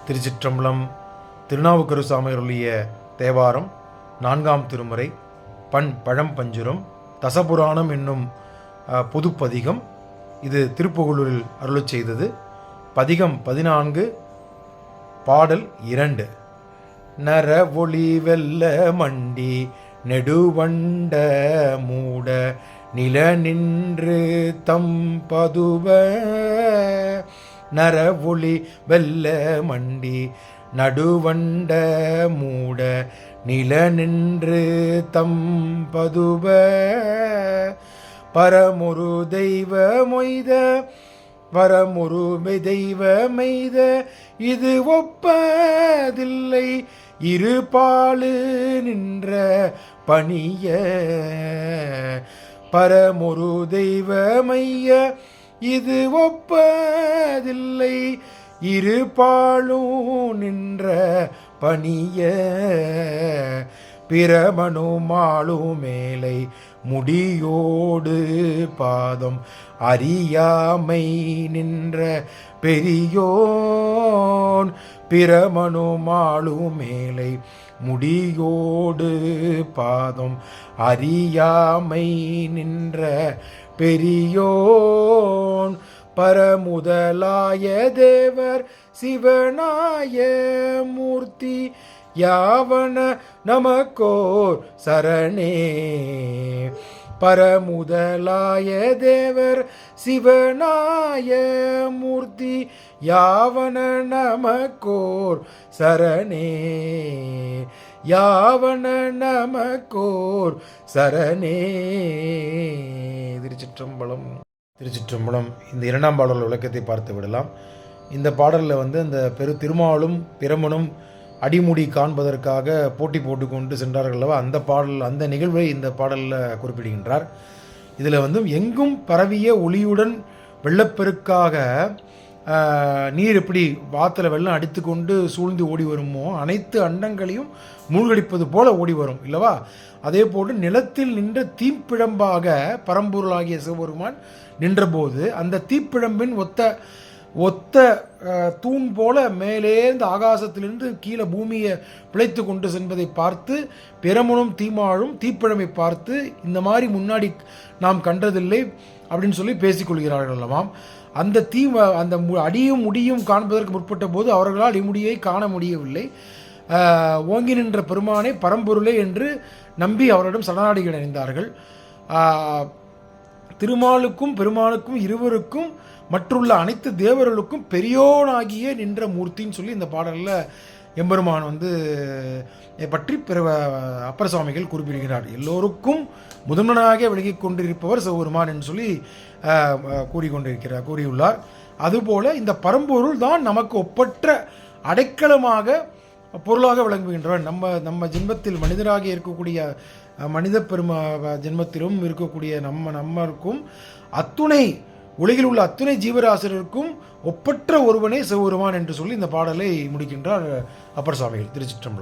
திருச்சிற்றம்பலம். திருநாவுக்கரசு அருளிய தேவாரம் 4ஆம் திருமுறை, பண் பழம்பஞ்சுரம், தசபுராணம் என்னும் பொதுப்பதிகம். இது திருப்புகழூரில் அருளச் செய்தது. பதிகம் 14, பாடல் 2. நர ஒளி வெல்ல மண்டி நெடுவண்ட மூட நில நின்று தம் பதுவ. நர ஒளி வெல்ல மண்டி நடுவண்ட மூட நில நின்று தம் பதுவ. பரமொரு தெய்வ மொய்த வரமொரு தெய்வ மெய்த இது ஒப்பதில்லை இருபாலு நின்ற பணிய. பரமொரு தெய்வ மைய இது ஒப்பதில்லை இருபாலும் நின்ற பணிய. பிரமனு மாளு மேலை முடியோடு பாதம் அறியாமை நின்ற பெரியோன். பிரமனு மாளு மேலை முடியோடு பாதம் அறியாமை நின்ற பெரியோன். பரமுதலாய தேவர் சிவனாய மூர்த்தி யாவன நமக்கோர் சரணே. பரமுதலாய தேவர் சிவனாய மூர்த்தி யாவன நமக்கோர் சரணே. யாவன நமக்கோர் சரணே. திருச்சிற்றம்பலம். திருச்சிற்றம்பலம். இந்த 2ஆம் பாடல் விளக்கத்தை பார்த்து விடலாம். இந்த பாடலில் இந்த திருமாலும் பிரமனும் அடிமுடி காண்பதற்காக போட்டி போட்டுக்கொண்டு சென்றார்கள் அல்லவா, அந்த நிகழ்வை இந்த பாடலில் குறிப்பிடுகின்றார். இதில் எங்கும் பரவிய ஒளியுடன் வெள்ளப்பெருக்காக நீர் எப்படி வாத்தில் வெள்ளம் அடித்து கொண்டு சூழ்ந்து ஓடி வருமோ, அனைத்து அண்டங்களையும் மூழ்கடிப்பது போல ஓடி வரும் இல்லவா. அதே போன்று நிலத்தில் நின்ற தீப்பிழம்பாக பரம்பொருளாகிய சிவபெருமான் நின்றபோது அந்த தீப்பிழம்பின் ஒத்த தூண் போல மேலேந்து ஆகாசத்திலிருந்து கீழே பூமியை பிழைத்து கொண்டு சென்பதை பார்த்து பிரமனும் தீமாழும் தீப்பிழமை பார்த்து இந்த மாதிரி முன்னாடி நாம் கண்டதில்லை அப்படின்னு சொல்லி பேசிக்கொள்கிறார்கள் அல்லவாம். அந்த அந்த அடியும் முடியும் காண்பதற்கு முற்பட்ட போது அவர்களால் இம்முடியை காண முடியவில்லை. ஓங்கி நின்ற பெருமானை பரம்பொருளே என்று நம்பி அவரிடம் சரணாடிகள் அடைந்தார்கள். திருமாலுக்கும் பெருமானுக்கும் இருவருக்கும் மற்றுள்ள அனைத்து தேவர்களுக்கும் பெரியோனாகிய நின்ற மூர்த்தின்னு சொல்லி இந்த பாடலில் எம்பெருமான் பற்றி அப்பர் சுவாமிகள் குறிப்பிடுகிறார். எல்லோருக்கும் முதன்மனாக விலகி கொண்டிருப்பவர் சிவபெருமான் என்று சொல்லி கூறியுள்ளார். அதுபோல இந்த பரம்பொருள் தான் நமக்கு ஒப்பற்ற அடைக்கலமாக பொருளாக விளங்குகின்றவன். நம்ம ஜென்மத்தில் மனிதராக இருக்கக்கூடிய மனித ஜென்மத்திலும் இருக்கக்கூடிய நம்மருக்கும் அத்துணை உலகில் உள்ள அத்துணை ஜீவராசிரியருக்கும் ஒப்பற்ற ஒருவனே சிவபெருமான் என்று சொல்லி இந்த பாடலை முடிக்கின்றார் அப்பர் சுவாமிகள். திருச்சிற்றம்பலம்.